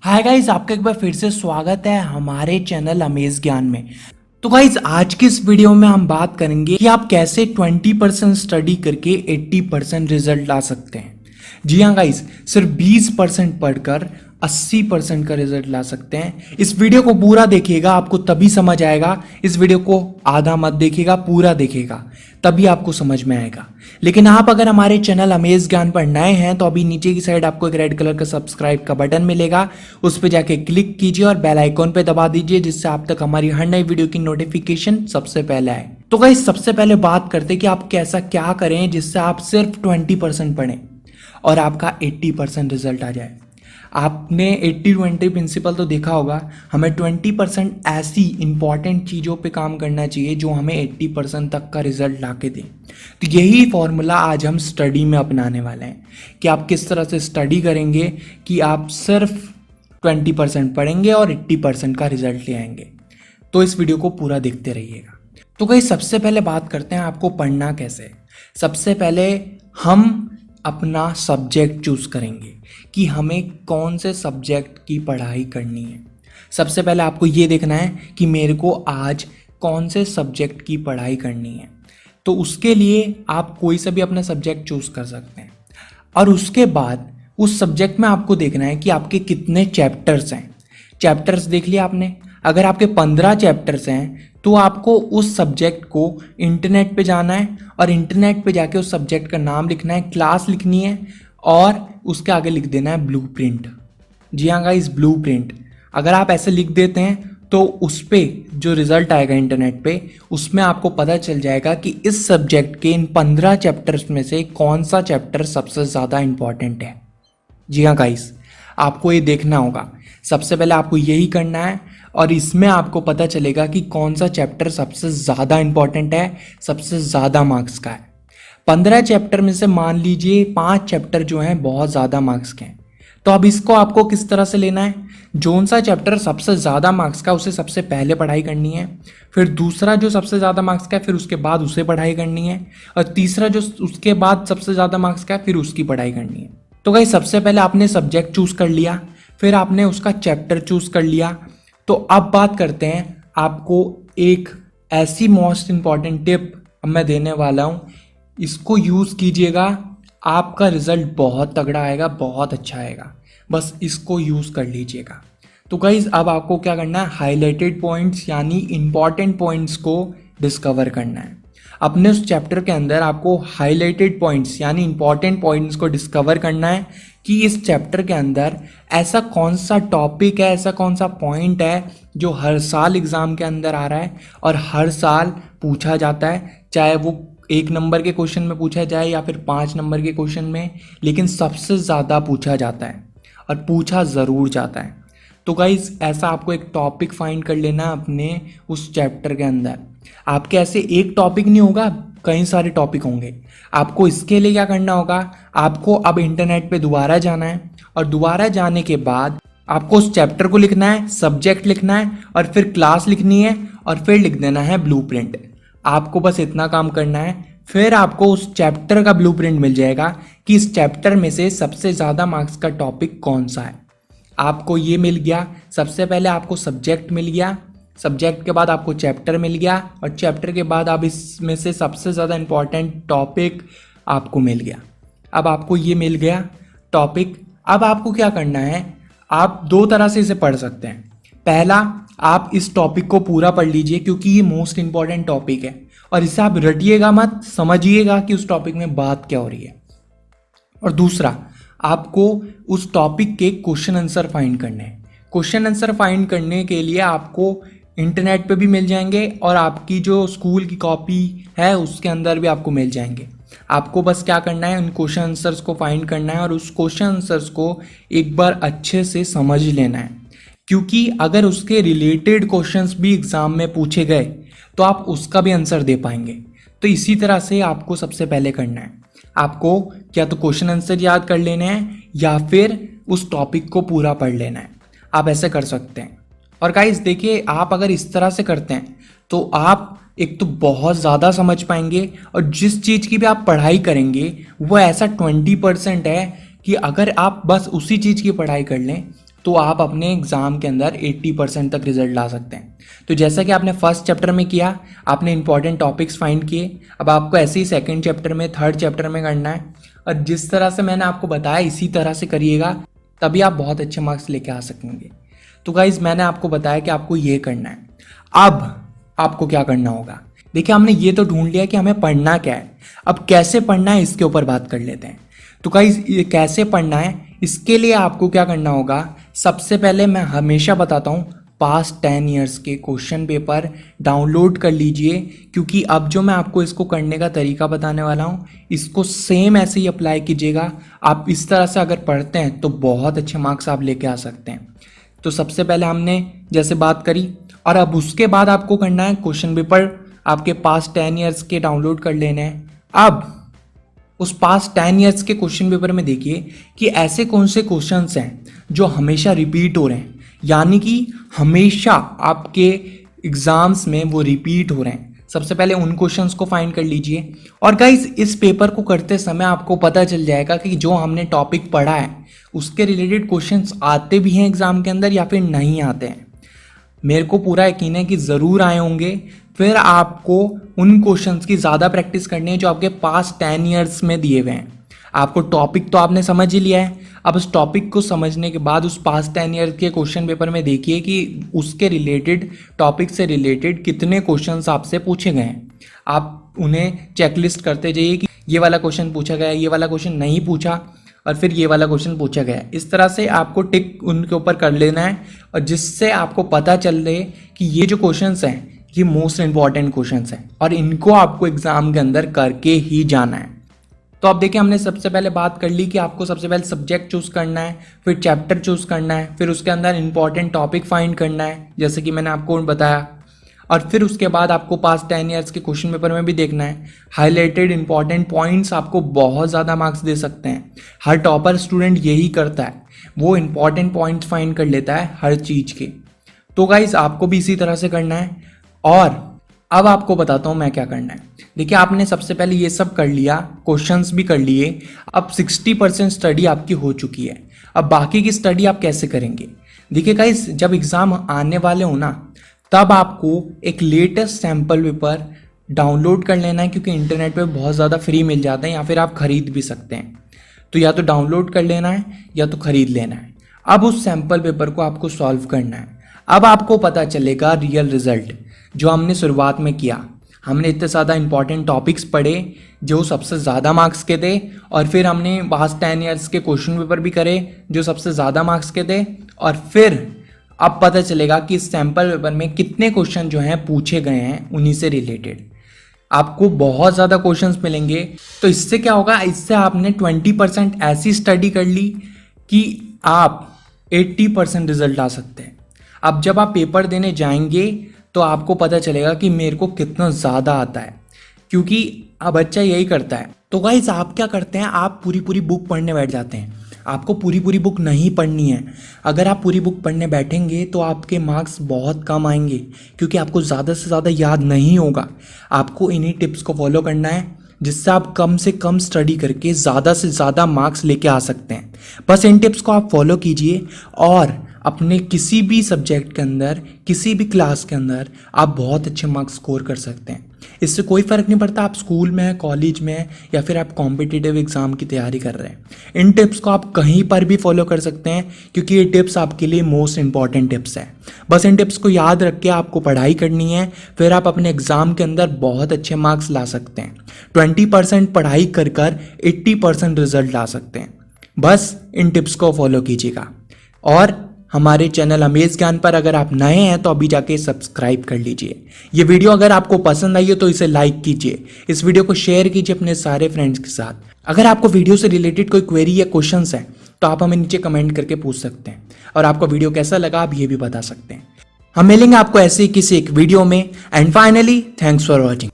Hi guys, आपका एक बार फिर से स्वागत है हमारे चैनल अमेज ज्ञान में। तो गाइस, आज की इस वीडियो में हम बात करेंगे कि आप कैसे 20% स्टडी करके 80% रिजल्ट ला सकते हैं। जी हाँ गाइस, सिर्फ 20% पढ़कर 80% का रिजल्ट ला सकते हैं। इस वीडियो को पूरा देखिएगा, आपको तभी समझ आएगा। इस वीडियो को आधा मत देखिएगा, पूरा देखिएगा, तभी आपको समझ में आएगा। लेकिन आप अगर हमारे चैनल अमेज ज्ञान पर नए हैं तो अभी नीचे की साइड आपको एक रेड कलर का सब्सक्राइब का बटन मिलेगा, उस पर जाके क्लिक कीजिए और बेल आइकॉन पे दबा दीजिए, जिससे आप तक हमारी हर नई वीडियो की नोटिफिकेशन सबसे पहले आए। तो गाइस, सबसे पहले बात करते हैं कि आप कैसा क्या करें जिससे आप सिर्फ 20% पढ़ें और आपका 80% रिजल्ट आ जाए। आपने 80-20 प्रिंसिपल तो देखा होगा। हमें 20% ऐसी इंपॉर्टेंट चीज़ों पे काम करना चाहिए जो हमें 80% तक का रिजल्ट ला के दें। तो यही फॉर्मूला आज हम स्टडी में अपनाने वाले हैं कि आप किस तरह से स्टडी करेंगे कि आप सिर्फ 20% पढ़ेंगे और 80% का रिजल्ट ले आएंगे। तो इस वीडियो को पूरा देखते रहिएगा। तो गाइस, सबसे पहले बात करते हैं आपको पढ़ना कैसे। सबसे पहले हम अपना सब्जेक्ट चूज करेंगे कि हमें कौन से सब्जेक्ट की पढ़ाई करनी है। सबसे पहले आपको ये देखना है कि मेरे को आज कौन से सब्जेक्ट की पढ़ाई करनी है। तो उसके लिए आप कोई सा भी अपना सब्जेक्ट चूज कर सकते हैं और उसके बाद उस सब्जेक्ट में आपको देखना है कि आपके कितने चैप्टर्स हैं। चैप्टर्स देख लिया आपने। अगर आपके 15 चैप्टर्स हैं तो आपको उस सब्जेक्ट को इंटरनेट पे जाना है और इंटरनेट पे जाके उस सब्जेक्ट का नाम लिखना है, क्लास लिखनी है और उसके आगे लिख देना है ब्लूप्रिंट। जी हाँ गाइस, ब्लूप्रिंट। अगर आप ऐसे लिख देते हैं तो उस पे जो रिजल्ट आएगा इंटरनेट पे, उसमें आपको पता चल जाएगा कि इस सब्जेक्ट के इन 15 चैप्टर्स में से कौन सा चैप्टर सबसे ज़्यादा इंपॉर्टेंट है। जी हाँ गाइस, आपको ये देखना होगा। सबसे पहले आपको यही करना है और इसमें आपको पता चलेगा कि कौन सा चैप्टर सबसे ज़्यादा इंपॉर्टेंट है, सबसे ज़्यादा मार्क्स का है। 15 चैप्टर में से मान लीजिए 5 चैप्टर जो हैं बहुत ज़्यादा मार्क्स के हैं। तो अब इसको आपको किस तरह से लेना है, जोन सा चैप्टर सबसे ज़्यादा मार्क्स का उसे सबसे पहले पढ़ाई करनी है, फिर दूसरा जो सबसे ज़्यादा मार्क्स का है फिर उसके बाद उसे पढ़ाई करनी है, और तीसरा जो उसके बाद सबसे ज़्यादा मार्क्स का है फिर उसकी पढ़ाई करनी है। तो गाइस, सबसे पहले आपने सब्जेक्ट चूज़ कर लिया, फिर आपने उसका चैप्टर चूज़ कर लिया। तो अब बात करते हैं, आपको एक ऐसी मोस्ट इम्पॉर्टेंट टिप अब मैं देने वाला हूँ, इसको यूज़ कीजिएगा, आपका रिजल्ट बहुत तगड़ा आएगा, बहुत अच्छा आएगा। बस इसको यूज़ कर लीजिएगा। तो गाइस, अब आपको क्या करना है, हाईलाइटेड पॉइंट्स यानी इंपॉर्टेंट पॉइंट्स को डिस्कवर करना है। अपने उस चैप्टर के अंदर आपको हाईलाइटेड पॉइंट्स यानी इंपॉर्टेंट पॉइंट्स को डिस्कवर करना है कि इस चैप्टर के अंदर ऐसा कौन सा टॉपिक है, ऐसा कौन सा पॉइंट है जो हर साल एग्ज़ाम के अंदर आ रहा है और हर साल पूछा जाता है, चाहे वो 1 नंबर के क्वेश्चन में पूछा जाए या फिर 5 नंबर के क्वेश्चन में, लेकिन सबसे ज़्यादा पूछा जाता है और पूछा ज़रूर जाता है। तो गाइज़, ऐसा आपको एक टॉपिक फाइंड कर लेना अपने उस चैप्टर के अंदर। आपके ऐसे एक टॉपिक नहीं होगा, कई सारे टॉपिक होंगे। आपको इसके लिए क्या करना होगा, आपको अब इंटरनेट पे दोबारा जाना है और दोबारा जाने के बाद आपको उस चैप्टर को लिखना है, सब्जेक्ट लिखना है और फिर क्लास लिखनी है और फिर लिख देना है ब्लूप्रिंट। आपको बस इतना काम करना है, फिर आपको उस चैप्टर का ब्लूप्रिंट मिल जाएगा कि इस चैप्टर में से सबसे ज़्यादा मार्क्स का टॉपिक कौन सा है। आपको ये मिल गया। सबसे पहले आपको सब्जेक्ट मिल गया, सब्जेक्ट के बाद आपको चैप्टर मिल गया और चैप्टर के बाद आप इसमें से सबसे ज़्यादा इंपॉर्टेंट टॉपिक आपको मिल गया। अब आपको ये मिल गया टॉपिक। अब आपको क्या करना है, आप 2 तरह से इसे पढ़ सकते हैं। पहला, आप इस टॉपिक को पूरा पढ़ लीजिए क्योंकि ये मोस्ट इंपॉर्टेंट टॉपिक है और इसे आप रटिएगा मत, समझिएगा कि उस टॉपिक में बात क्या हो रही है। और दूसरा, आपको उस टॉपिक के क्वेश्चन आंसर फाइंड करने हैं। क्वेश्चन आंसर फाइंड करने के लिए आपको इंटरनेट पे भी मिल जाएंगे और आपकी जो स्कूल की कॉपी है उसके अंदर भी आपको मिल जाएंगे। आपको बस क्या करना है, उन क्वेश्चन आंसर्स को फाइंड करना है और उस क्वेश्चन आंसर्स को एक बार अच्छे से समझ लेना है, क्योंकि अगर उसके रिलेटेड क्वेश्चंस भी एग्ज़ाम में पूछे गए तो आप उसका भी आंसर दे पाएंगे। तो इसी तरह से आपको सबसे पहले करना है, आपको क्या तो क्वेश्चन आंसर याद कर लेने हैं या फिर उस टॉपिक को पूरा पढ़ लेना है। आप ऐसे कर सकते हैं। और गाइस देखिए, आप अगर इस तरह से करते हैं तो आप एक तो बहुत ज़्यादा समझ पाएंगे और जिस चीज़ की भी आप पढ़ाई करेंगे वो ऐसा 20% है कि अगर आप बस उसी चीज़ की पढ़ाई कर लें तो आप अपने एग्ज़ाम के अंदर 80% तक रिजल्ट ला सकते हैं। तो जैसा कि आपने फर्स्ट चैप्टर में किया, आपने इंपॉर्टेंट टॉपिक्स फाइंड किए, अब आपको ऐसे ही सेकंड चैप्टर में, थर्ड चैप्टर में करना है। और जिस तरह से मैंने आपको बताया इसी तरह से करिएगा, तभी आप बहुत अच्छे मार्क्स लेके आ सकेंगे। तो गाइज मैंने आपको बताया कि आपको ये करना है। अब आपको क्या करना होगा, देखिए हमने ये तो ढूंढ लिया कि हमें पढ़ना क्या है, अब कैसे पढ़ना है इसके ऊपर बात कर लेते हैं। तो गाइज ये कैसे पढ़ना है, इसके लिए आपको क्या करना होगा, सबसे पहले मैं हमेशा बताता हूँ पास्ट 10 ईयर्स के क्वेश्चन पेपर डाउनलोड कर लीजिए, क्योंकि अब जो मैं आपको इसको करने का तरीका बताने वाला हूँ इसको सेम ऐसे ही अप्लाई कीजिएगा। आप इस तरह से अगर पढ़ते हैं तो बहुत अच्छे मार्क्स आप लेके आ सकते हैं। तो सबसे पहले हमने जैसे बात करी, और अब उसके बाद आपको करना है क्वेश्चन पेपर आपके पास्ट 10 ईयर्स के डाउनलोड कर लेने हैं। अब उस पास्ट 10 ईयर्स के क्वेश्चन पेपर में देखिए कि ऐसे कौन से क्वेश्चंस हैं जो हमेशा रिपीट हो रहे हैं, यानी कि हमेशा आपके एग्जाम्स में वो रिपीट हो रहे हैं। सबसे पहले उन क्वेश्चंस को फाइंड कर लीजिए। और गाइज इस पेपर को करते समय आपको पता चल जाएगा कि जो हमने टॉपिक पढ़ा है उसके रिलेटेड क्वेश्चंस आते भी हैं एग्जाम के अंदर या फिर नहीं आते हैं। मेरे को पूरा यकीन है कि ज़रूर आए होंगे। फिर आपको उन क्वेश्चंस की ज़्यादा प्रैक्टिस करनी है जो आपके पास्ट 10 ईयर्स में दिए हुए हैं। आपको टॉपिक तो आपने समझ ही लिया है, अब उस टॉपिक को समझने के बाद उस पास्ट 10 ईयर के क्वेश्चन पेपर में देखिए कि उसके रिलेटेड टॉपिक से रिलेटेड कितने क्वेश्चंस आपसे पूछे गए हैं। आप उन्हें चेकलिस्ट करते जाइए कि ये वाला क्वेश्चन पूछा गया, ये वाला क्वेश्चन नहीं पूछा, और फिर ये वाला क्वेश्चन पूछा गया। इस तरह से आपको टिक उनके ऊपर कर लेना है, और जिससे आपको पता चल रहे कि ये जो क्वेश्चंस हैं ये मोस्ट इंपॉर्टेंट क्वेश्चंस हैं और इनको आपको एग्जाम के अंदर करके ही जाना है। तो अब देखिए हमने सबसे पहले बात कर ली कि आपको सबसे पहले सब्जेक्ट चूज करना है, फिर चैप्टर चूज करना है, फिर उसके अंदर इंपॉर्टेंट टॉपिक फाइंड करना है जैसे कि मैंने आपको बताया, और फिर उसके बाद आपको पास्ट 10 ईयर्स के क्वेश्चन पेपर में भी देखना है। हाईलाइटेड इंपॉर्टेंट पॉइंट्स आपको बहुत ज़्यादा मार्क्स दे सकते हैं। हर टॉपर स्टूडेंट यही करता है, वो इंपॉर्टेंट पॉइंट्स फाइंड कर लेता है हर चीज़ के। तो गाइज आपको भी इसी तरह से करना है। और अब आपको बताता हूँ मैं क्या करना है। देखिए आपने सबसे पहले ये सब कर लिया, क्वेश्चंस भी कर लिए, अब 60% स्टडी आपकी हो चुकी है। अब बाकी की स्टडी आप कैसे करेंगे, देखिए गाइस जब एग्ज़ाम आने वाले हो ना तब आपको एक लेटेस्ट सैम्पल पेपर डाउनलोड कर लेना है, क्योंकि इंटरनेट पे बहुत ज़्यादा फ्री मिल जाते हैं या फिर आप ख़रीद भी सकते हैं। तो या तो डाउनलोड कर लेना है या तो ख़रीद लेना है। अब उस सैम्पल पेपर को आपको सॉल्व करना है। अब आपको पता चलेगा रियल रिजल्ट जो हमने शुरुआत में किया। हमने इतने ज़्यादा इंपॉर्टेंट टॉपिक्स पढ़े जो सबसे ज़्यादा मार्क्स के थे, और फिर हमने पास्ट 10 ईयर्स के क्वेश्चन पेपर भी करे जो सबसे ज़्यादा मार्क्स के थे, और फिर अब पता चलेगा कि इस सैम्पल पेपर में कितने क्वेश्चन जो हैं पूछे गए हैं उन्हीं से रिलेटेड। आपको बहुत ज़्यादा क्वेश्चंस मिलेंगे। तो इससे क्या होगा, इससे आपने 20% ऐसी स्टडी कर ली कि आप 80% रिजल्ट ला सकते हैं। अब जब आप पेपर देने जाएंगे तो आपको पता चलेगा कि मेरे को कितना ज़्यादा आता है, क्योंकि अब बच्चा यही करता है। तो गाइस आप क्या करते हैं, आप पूरी पूरी बुक पढ़ने बैठ जाते हैं। आपको पूरी पूरी बुक नहीं पढ़नी है। अगर आप पूरी बुक पढ़ने बैठेंगे तो आपके मार्क्स बहुत कम आएंगे, क्योंकि आपको ज़्यादा से ज़्यादा याद नहीं होगा। आपको इन्हीं टिप्स को फॉलो करना है जिससे आप कम से कम स्टडी करके ज़्यादा से ज़्यादा मार्क्स लेके आ सकते हैं। बस इन टिप्स को आप फॉलो कीजिए और अपने किसी भी सब्जेक्ट के अंदर, किसी भी क्लास के अंदर आप बहुत अच्छे मार्क्स स्कोर कर सकते हैं। इससे कोई फ़र्क नहीं पड़ता आप स्कूल में हैं, कॉलेज में हैं, या फिर आप कॉम्पिटिटिव एग्ज़ाम की तैयारी कर रहे हैं। इन टिप्स को आप कहीं पर भी फॉलो कर सकते हैं, क्योंकि ये टिप्स आपके लिए मोस्ट इंपॉर्टेंट टिप्स है। बस इन टिप्स को याद रख के आपको पढ़ाई करनी है, फिर आप अपने एग्ज़ाम के अंदर बहुत अच्छे मार्क्स ला सकते हैं। 20% पढ़ाई कर 80% रिजल्ट ला सकते हैं। बस इन टिप्स को फॉलो कीजिएगा। और हमारे चैनल अमेज ज्ञान पर अगर आप नए हैं तो अभी जाके सब्सक्राइब कर लीजिए। ये वीडियो अगर आपको पसंद आई हो तो इसे लाइक कीजिए, इस वीडियो को शेयर कीजिए अपने सारे फ्रेंड्स के साथ। अगर आपको वीडियो से रिलेटेड कोई क्वेरी या क्वेश्चंस है तो आप हमें नीचे कमेंट करके पूछ सकते हैं, और आपको वीडियो कैसा लगा आप ये भी बता सकते हैं। हम मिलेंगे आपको ऐसे ही किसी एक वीडियो में। And finally thanks for watching.